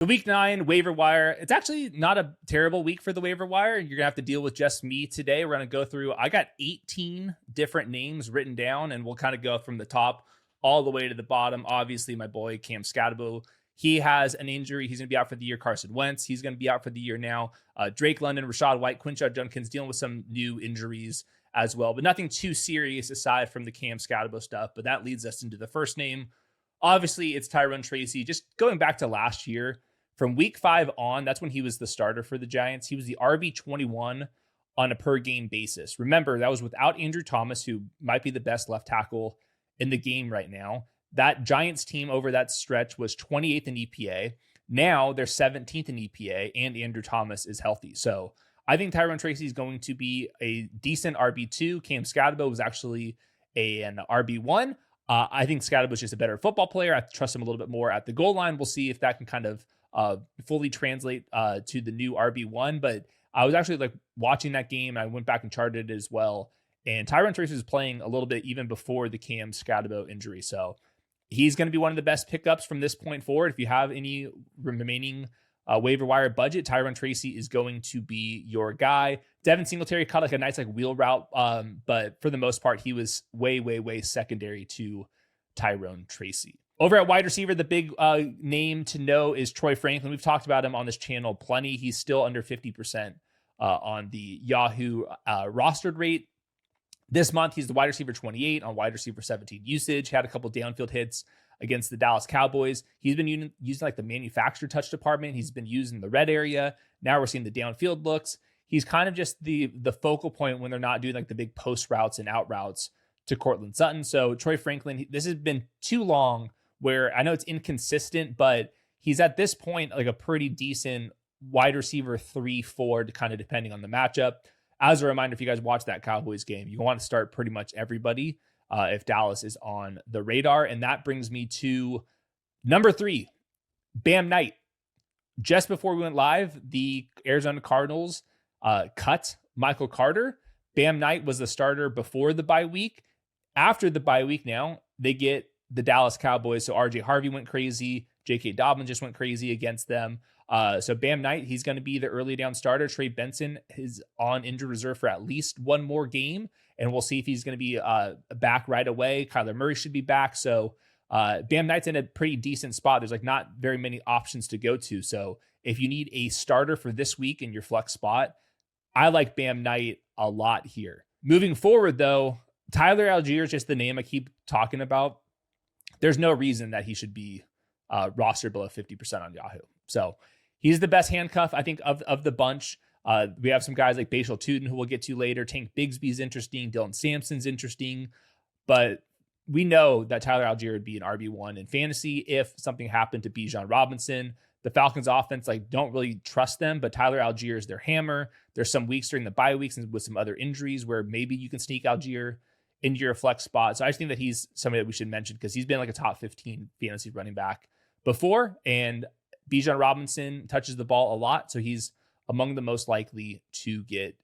The week 9 waiver wire. It's actually not a terrible week for the waiver wire. You're gonna have to deal with just me today. We're gonna go through. I got 18 different names written down, and we'll kind of go from the top all the way to the bottom. Obviously, my boy Cam Scatabo, he has an injury. He's gonna be out for the year. Carson Wentz, he's gonna be out for the year now. Drake London, Rashad White, Quinshot Judkins dealing with some new injuries as well, but nothing too serious aside from the Cam Scatabo stuff. But that leads us into the first name. Obviously, it's Tyrone Tracy. Just going back to last year. From week 5 on, that's when he was the starter for the Giants. He was the RB21 on a per game basis. Remember, that was without Andrew Thomas, who might be the best left tackle in the game right now. That Giants team over that stretch was 28th in EPA. Now they're 17th in EPA, and Andrew Thomas is healthy. So I think Tyrone Tracy is going to be a decent RB2. Cam Scatabo was actually an RB1. I think Scatabo is just a better football player. I trust him a little bit more at the goal line. We'll see if that can kind of fully translate to the new RB1. But I was actually like watching that game, and I went back and charted it as well. And Tyrone Tracy was playing a little bit even before the Cam Scatabo injury. So he's going to be one of the best pickups from this point forward. If you have any remaining waiver wire budget, Tyrone Tracy is going to be your guy. Devin Singletary caught like a nice like wheel route, but for the most part, he was way secondary to Tyrone Tracy. Over at wide receiver, the big name to know is Troy Franklin. We've talked about him on this channel plenty. He's still under 50% on the Yahoo rostered rate. This month, he's the wide receiver 28 on wide receiver 17 usage. Had a couple downfield hits against the Dallas Cowboys. He's been using like the manufacturer touch department. He's been using the red area. Now we're seeing the downfield looks. He's kind of just the focal point when they're not doing like the big post routes and out routes to Cortland Sutton. So Troy Franklin, this has been too long where I know it's inconsistent, but he's at this point like a pretty decent wide receiver 3-4, kind of depending on the matchup. As a reminder, if you guys watch that Cowboys game, you want to start pretty much everybody if Dallas is on the radar. And that brings me to number 3, Bam Knight. Just before we went live, the Arizona Cardinals cut Michael Carter. Bam Knight was the starter before the bye week. After the bye week now, they get the Dallas Cowboys. So RJ Harvey went crazy. J.K. Dobbins just went crazy against them. So Bam Knight, he's going to be the early down starter. Trey Benson is on injured reserve for at least one more game, and we'll see if he's going to be back right away. Kyler Murray should be back. So Bam Knight's in a pretty decent spot. There's like not very many options to go to. So if you need a starter for this week in your flex spot, I like Bam Knight a lot here. Moving forward, though, Tyler Allgeier is just the name I keep talking about. There's no reason that he should be rostered below 50% on Yahoo. So he's the best handcuff, I think, of the bunch. We have some guys like Bhayshul Tuten, who we'll get to later. Tank Bigsby's interesting. Dylan Sampson's interesting. But we know that Tyler Allgeier would be an RB1 in fantasy if something happened to Bijan Robinson. The Falcons offense, like, don't really trust them, but Tyler Allgeier is their hammer. There's some weeks during the bye weeks and with some other injuries where maybe you can sneak Allgeier into your flex spot. So I just think that he's somebody that we should mention because he's been like a top 15 fantasy running back before, and Bijan Robinson touches the ball a lot, so he's among the most likely to get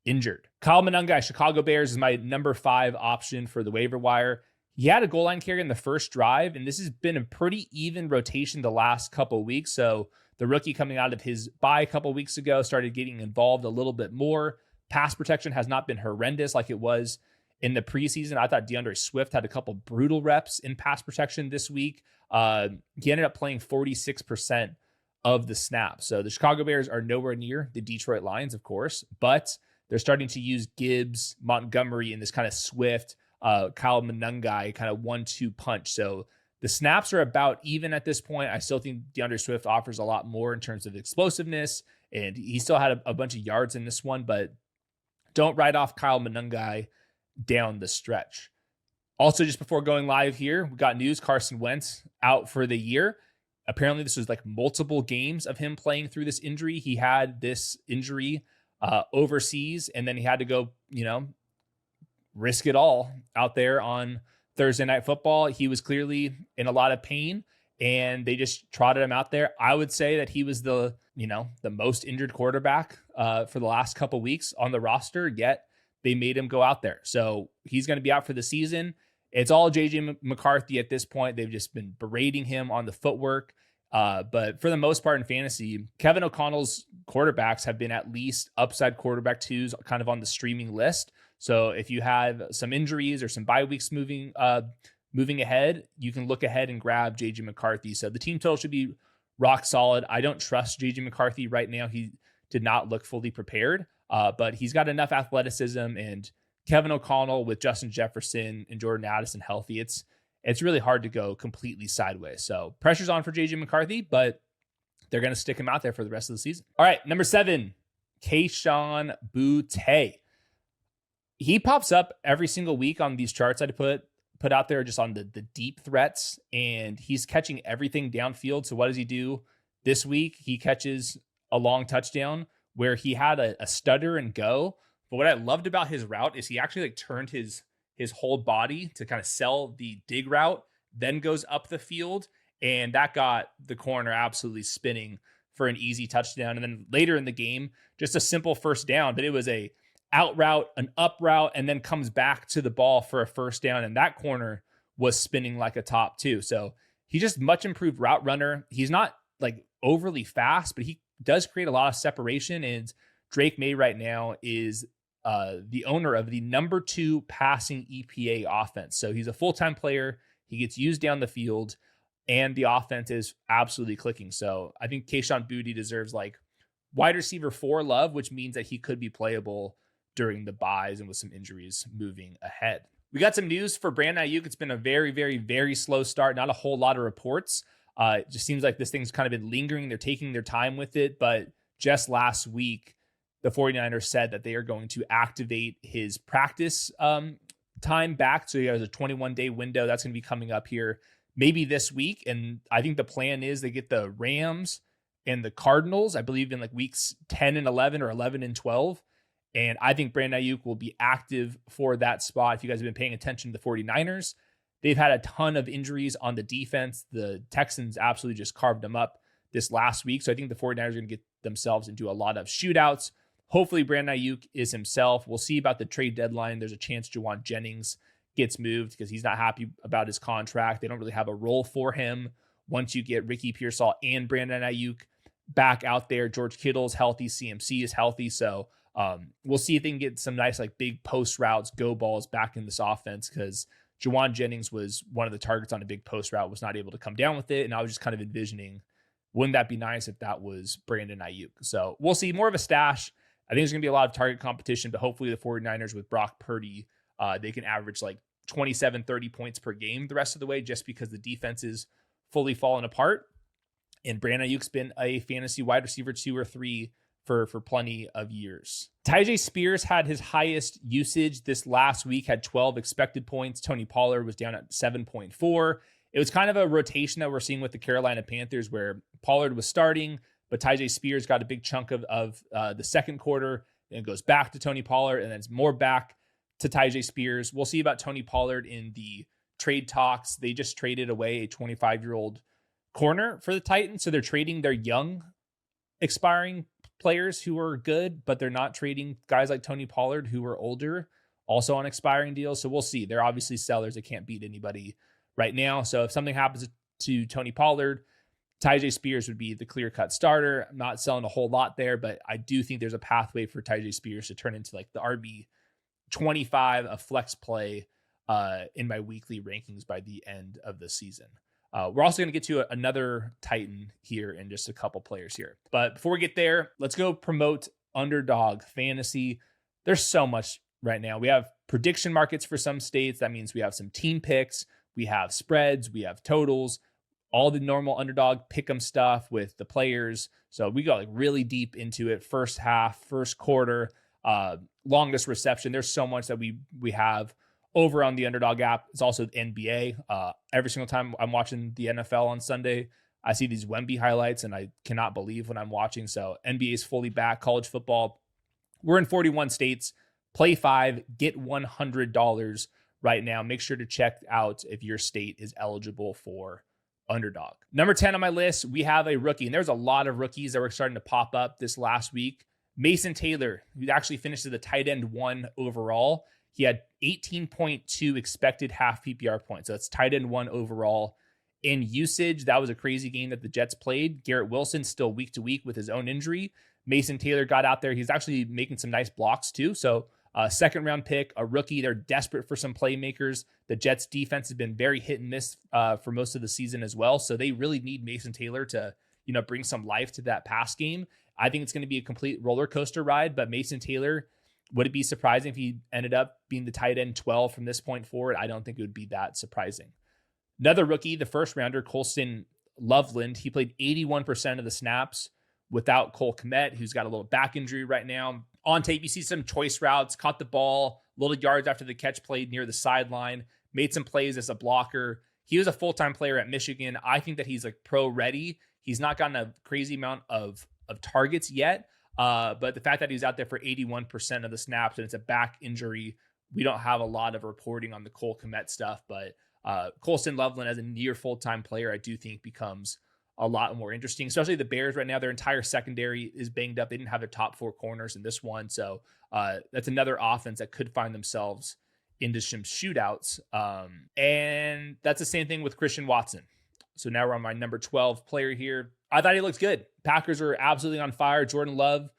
injured. Kyle Monangai, Chicago Bears, is my number 5 option for the waiver wire. He had a goal line carry in the first drive, and this has been a pretty even rotation the last couple of weeks. So the rookie coming out of his bye a couple of weeks ago started getting involved a little bit more. Pass protection has not been horrendous like it was in the preseason. I thought DeAndre Swift had a couple brutal reps in pass protection this week. He ended up playing 46% of the snaps. So the Chicago Bears are nowhere near the Detroit Lions, of course, but they're starting to use Gibbs, Montgomery, and this kind of Swift, Kyle Monangai kind of 1-2 punch. So the snaps are about even at this point. I still think DeAndre Swift offers a lot more in terms of explosiveness, and he still had a bunch of yards in this one, but don't write off Kyle Monangai down the stretch. Also, just before going live here, we got news. Carson Wentz out for the year. Apparently, this was like multiple games of him playing through this injury. He had this injury overseas, and then he had to go, risk it all out there on Thursday Night Football. He was clearly in a lot of pain, and they just trotted him out there. I would say that he was the most injured quarterback for the last couple weeks on the roster, yet they made him go out there. So he's going to be out for the season. It's all JJ McCarthy at this point. They've just been berating him on the footwork. But for the most part in fantasy, Kevin O'Connell's quarterbacks have been at least upside quarterback twos kind of on the streaming list. So if you have some injuries or some bye weeks moving ahead, you can look ahead and grab JJ McCarthy. So the team total should be rock solid. I don't trust JJ McCarthy right now. He did not look fully prepared, but he's got enough athleticism, and Kevin O'Connell with Justin Jefferson and Jordan Addison healthy, it's really hard to go completely sideways. So pressure's on for JJ McCarthy, but they're going to stick him out there for the rest of the season. All right, number 7, Kayshon Boutte. He pops up every single week on these charts I put out there just on the deep threats, and he's catching everything downfield. So what does he do this week? He catches a long touchdown where he had a stutter and go. But what I loved about his route is he actually turned his whole body to kind of sell the dig route, then goes up the field, and that got the corner absolutely spinning for an easy touchdown. And then later in the game, just a simple first down, but it was a out route, an up route, and then comes back to the ball for a first down. And that corner was spinning like a top too. So he's just much improved route runner. He's not overly fast, but he does create a lot of separation. And Drake May right now is the owner of the number 2 passing EPA offense. So he's a full-time player. He gets used down the field, and the offense is absolutely clicking. So I think Kayshon Boutte deserves wide receiver 4 love, which means that he could be playable during the buys and with some injuries moving ahead. We got some news for Brandon Aiyuk. It's been a very, very, very slow start. Not a whole lot of reports. It just seems like this thing's kind of been lingering. They're taking their time with it. But just last week, the 49ers said that they are going to activate his practice time back. So he has a 21-day window. That's going to be coming up here maybe this week. And I think the plan is they get the Rams and the Cardinals, I believe, in weeks 10 and 11 or 11 and 12. And I think Brandon Aiyuk will be active for that spot. If you guys have been paying attention to the 49ers, they've had a ton of injuries on the defense. The Texans absolutely just carved them up this last week. So I think the 49ers are going to get themselves into a lot of shootouts. Hopefully Brandon Aiyuk is himself. We'll see about the trade deadline. There's a chance Juwan Jennings gets moved because he's not happy about his contract. They don't really have a role for him. Once you get Ricky Pearsall and Brandon Aiyuk back out there, George Kittle's healthy, CMC is healthy. So we'll see if they can get some nice big post routes, go balls back in this offense, because Juwan Jennings was one of the targets on a big post route, was not able to come down with it. And I was just kind of envisioning, wouldn't that be nice if that was Brandon Aiyuk? So we'll see. More of a stash. I think there's going to be a lot of target competition, but hopefully the 49ers with Brock Purdy, they can average 27, 30 points per game the rest of the way, just because the defense is fully falling apart. And Brandon Aiyuk's been a fantasy wide receiver 2 or 3 for plenty of years. Tyjae Spears had his highest usage this last week, had 12 expected points. Tony Pollard was down at 7.4. It was kind of a rotation that we're seeing with the Carolina Panthers, where Pollard was starting, but Tyjae Spears got a big chunk of the second quarter, and it goes back to Tony Pollard, and then it's more back to Tyjae Spears. We'll see about Tony Pollard in the trade talks. They just traded away a 25-year-old corner for the Titans, so they're trading their young expiring players who are good, but they're not trading guys like Tony Pollard who are older, also on expiring deals. So we'll see. They're obviously sellers. They can't beat anybody right now. So if something happens to Tony Pollard, Tyjae Spears would be the clear-cut starter. I'm not selling a whole lot there, but I do think there's a pathway for Tyjae Spears to turn into the RB 25, a flex play in my weekly rankings by the end of the season. We're also going to get to another Titan here in just a couple players here. But before we get there, let's go promote Underdog Fantasy. There's so much right now. We have prediction markets for some states. That means we have some team picks. We have spreads. We have totals. All the normal Underdog pick'em stuff with the players. So we go really deep into it. First half, first quarter, longest reception. There's so much that we have over on the Underdog app. It's also NBA. Every single time I'm watching the NFL on Sunday, I see these Wemby highlights, and I cannot believe what I'm watching. So NBA is fully back. College football, we're in 41 states. Play 5, get $100 right now. Make sure to check out if your state is eligible for Underdog. Number 10 on my list, we have a rookie, and there's a lot of rookies that were starting to pop up this last week. Mason Taylor, who actually finished as the tight end 1 overall. He had 18.2 expected half PPR points. So that's tight end 1 overall. In usage, that was a crazy game that the Jets played. Garrett Wilson still week to week with his own injury. Mason Taylor got out there. He's actually making some nice blocks too. So second round pick, a rookie. They're desperate for some playmakers. The Jets defense has been very hit and miss for most of the season as well. So they really need Mason Taylor to, bring some life to that pass game. I think it's going to be a complete roller coaster ride, but Mason Taylor, would it be surprising if he ended up being the tight end 12 from this point forward? I don't think it would be that surprising. Another rookie, the first rounder, Colston Loveland. He played 81% of the snaps without Cole Kmet, who's got a little back injury right now. On tape, you see some choice routes, caught the ball, little yards after the catch, played near the sideline, made some plays as a blocker. He was a full-time player at Michigan. I think that he's like pro ready. He's not gotten a crazy amount of targets yet, but the fact that he's out there for 81% of the snaps and it's a back injury, we don't have a lot of reporting on the Cole Kmet stuff, but Colston Loveland as a near full-time player, I do think becomes a lot more interesting, especially the Bears right now. Their entire secondary is banged up. They didn't have their top 4 corners in this one. So that's another offense that could find themselves into some shootouts. And that's the same thing with Christian Watson. So now we're on my number 12 player here. I thought he looked good. Packers are absolutely on fire. Jordan Love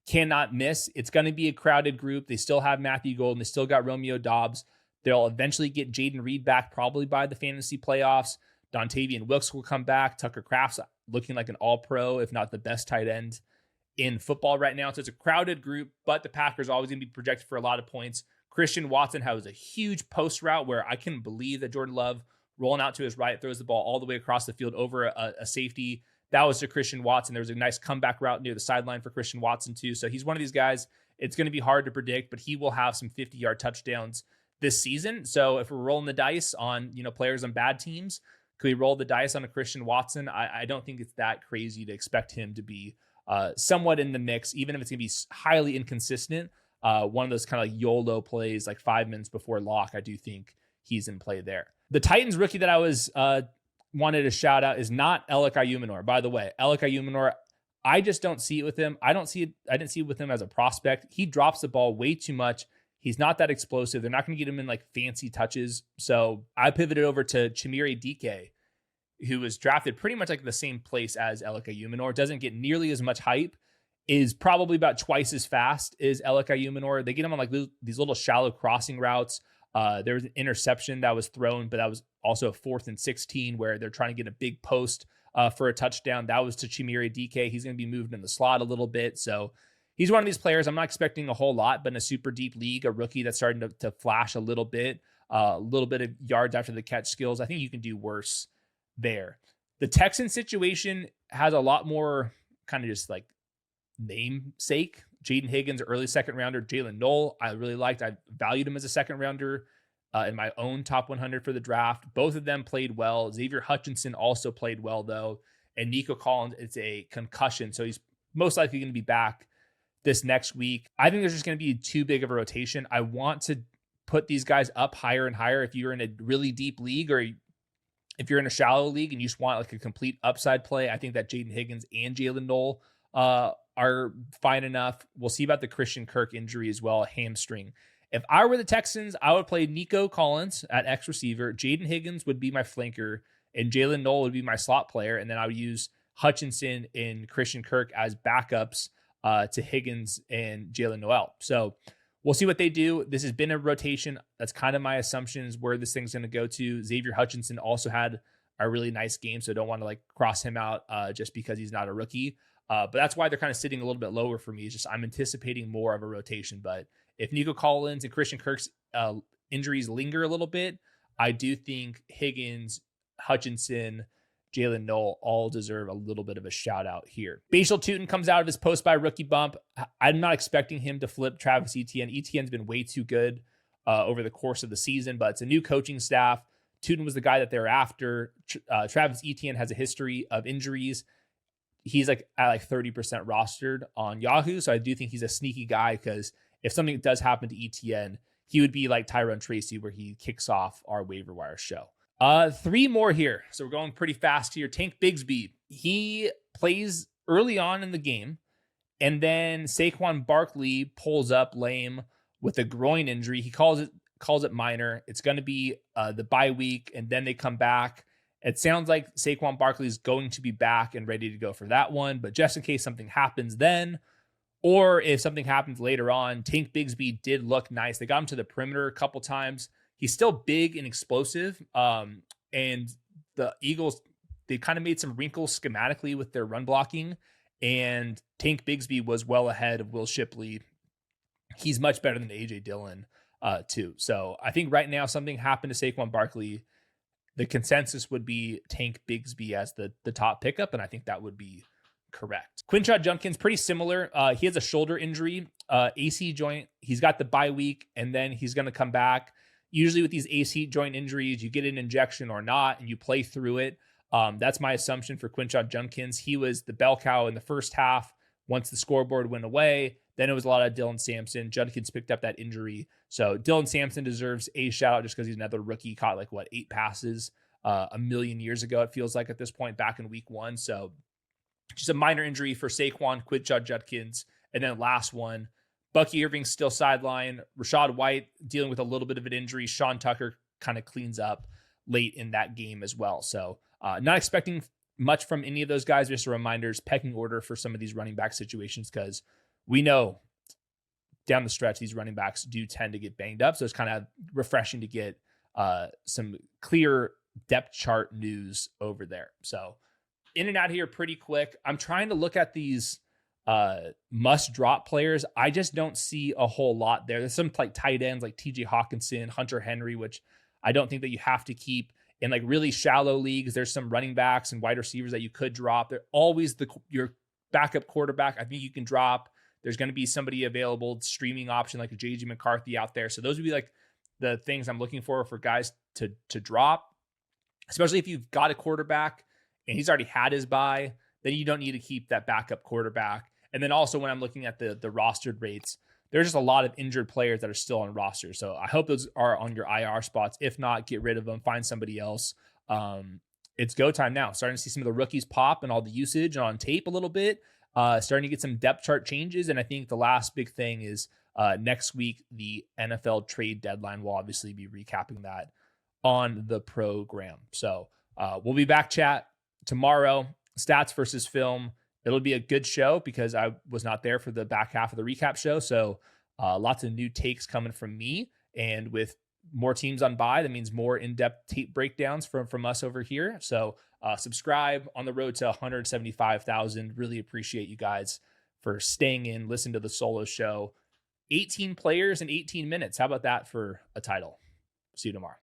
cannot miss. It's going to be a crowded group. They still have Matthew Golden. They still got Romeo Doubs. They'll eventually get Jayden Reed back probably by the fantasy playoffs. Dontavian Wilkes will come back. Tucker Kraft's looking like an all-pro, if not the best tight end in football right now. So it's a crowded group, but the Packers are always going to be projected for a lot of points. Christian Watson has a huge post route where I can believe that Jordan Love rolling out to his right throws the ball all the way across the field over a safety. That was to Christian Watson. There was a nice comeback route near the sideline for Christian Watson too. So he's one of these guys. It's going to be hard to predict, but he will have some 50-yard touchdowns this season. So if we're rolling the dice on, players on bad teams, could we roll the dice on a Christian Watson? I don't think it's that crazy to expect him to be somewhat in the mix, even if it's going to be highly inconsistent. One of those kind of like YOLO plays, like 5 minutes before lock, I do think he's in play there. The Titans rookie that I was wanted to shout out is not Allgeier. By the way, Allgeier, I just don't see it with him. I didn't see it with him as a prospect. He drops the ball way too much. He's not that explosive. They're not going to get him in like fancy touches. So I pivoted over to Chimere Dike, who was drafted pretty much like the same place as Allgeier. Doesn't get nearly as much hype, is probably about twice as fast as Allgeier. They get him on like these little shallow crossing routes. There was an interception that was thrown, but that was also a 4th and 16 where they're trying to get a big post for a touchdown. That was to Chimere Dike. He's going to be moved in the slot a little bit. So he's one of these players. I'm not expecting a whole lot, but in a super deep league, a rookie that's starting to flash a little bit of yards after the catch skills. I think you can do worse there. The Texan situation has a lot more kind of just like namesake. Jayden Higgins, early second rounder. Jaylen Noel, I really liked. I valued him as a second rounder in my own top 100 for the draft. Both of them played well. Xavier Hutchinson also played well, though. And Nico Collins, it's a concussion, so he's most likely going to be back this next week. I think there's just going to be too big of a rotation. I want to put these guys up higher and higher. If you're in a really deep league or if you're in a shallow league and you just want like a complete upside play, I think that Jayden Higgins and Jaylen Noel are fine enough. We'll see about the Christian Kirk injury as well, hamstring. If I were the Texans, I would play Nico Collins at X receiver. Jayden Higgins would be my flanker, and Jaylen Noel would be my slot player. And then I would use Hutchinson and Christian Kirk as backups to Higgins and Jaylen Noel. So we'll see what they do. This has been a rotation. That's kind of my assumptions where this thing's going to go to. Xavier Hutchinson also had a really nice game, so don't want to like cross him out just because he's not a rookie. But that's why they're kind of sitting a little bit lower for me. It's just I'm anticipating more of a rotation. But if Nico Collins and Christian Kirk's injuries linger a little bit, I do think Higgins, Hutchinson, Jaylen Noel all deserve a little bit of a shout out here. Bhayshul Tuten comes out of his post-bye rookie bump. I'm not expecting him to flip Travis Etienne. Etienne's been way too good over the course of the season, but it's a new coaching staff. Tuten was the guy that they're after. Travis Etienne has a history of injuries. He's like at like 30% rostered on Yahoo. So I do think he's a sneaky guy because if something does happen to Etienne, he would be like Tyrone Tracy where he kicks off our waiver wire show. 3 more here. So we're going pretty fast here. Tank Bigsby. He plays early on in the game, and then Saquon Barkley pulls up lame with a groin injury. He calls it minor. It's going to be the bye week, and then they come back, It sounds like Saquon Barkley is going to be back and ready to go for that one, but just in case something happens then, or if something happens later on, Tank Bigsby did look nice. They got him to the perimeter a couple times. He's still big and explosive. And the Eagles, they kind of made some wrinkles schematically with their run blocking. And Tank Bigsby was well ahead of Will Shipley. He's much better than AJ Dillon, too. So I think right now something happened to Saquon Barkley. The consensus would be Tank Bigsby as the top pickup, and I think that would be correct. Quinshon Judkins, pretty similar. He has a shoulder injury, AC joint. He's got the bye week, and then he's going to come back. Usually with these AC joint injuries, you get an injection or not, and you play through it. That's my assumption for Quinshon Judkins. He was the bell cow in the first half. Once the scoreboard went away, then it was a lot of Dylan Sampson. Judkins picked up that injury. So Dylan Sampson deserves a shout out just because he's another rookie. Caught 8 passes a million years ago, it feels like at this point, back in week 1. So just a minor injury for Saquon, Quinshon Judkins. And then last one, Bucky Irving's still sidelined. Rachaad White dealing with a little bit of an injury. Sean Tucker kind of cleans up late in that game as well. So not expecting much from any of those guys. Just a reminder, pecking order for some of these running back situations, because we know down the stretch, these running backs do tend to get banged up. So it's kind of refreshing to get some clear depth chart news over there. So in and out here pretty quick. I'm trying to look at these must drop players. I just don't see a whole lot there. There's some tight ends like TJ Hawkinson, Hunter Henry, which I don't think that you have to keep. In really shallow leagues, there's some running backs and wide receivers that you could drop. They're always your backup quarterback. I think you can drop. There's going to be somebody available, streaming option like a JJ McCarthy out there. So those would be the things I'm looking for guys to drop, especially if you've got a quarterback and he's already had his bye, then you don't need to keep that backup quarterback. And then also when I'm looking at the rostered rates, there's just a lot of injured players that are still on rosters. So I hope those are on your IR spots. If not, get rid of them, find somebody else. It's go time now. Starting to see some of the rookies pop and all the usage on tape a little bit. Starting to get some depth chart changes. And I think the last big thing is next week, the NFL trade deadline. Will obviously be recapping that on the program. So we'll be back, chat, tomorrow. Stats versus film. It'll be a good show because I was not there for the back half of the recap show. So lots of new takes coming from me. And with more teams on bye, that means more in-depth tape breakdowns from us over here. So subscribe, on the road to 175,000. Really appreciate you guys for staying in, listen to the solo show. 18 players in 18 minutes. How about that for a title? See you tomorrow.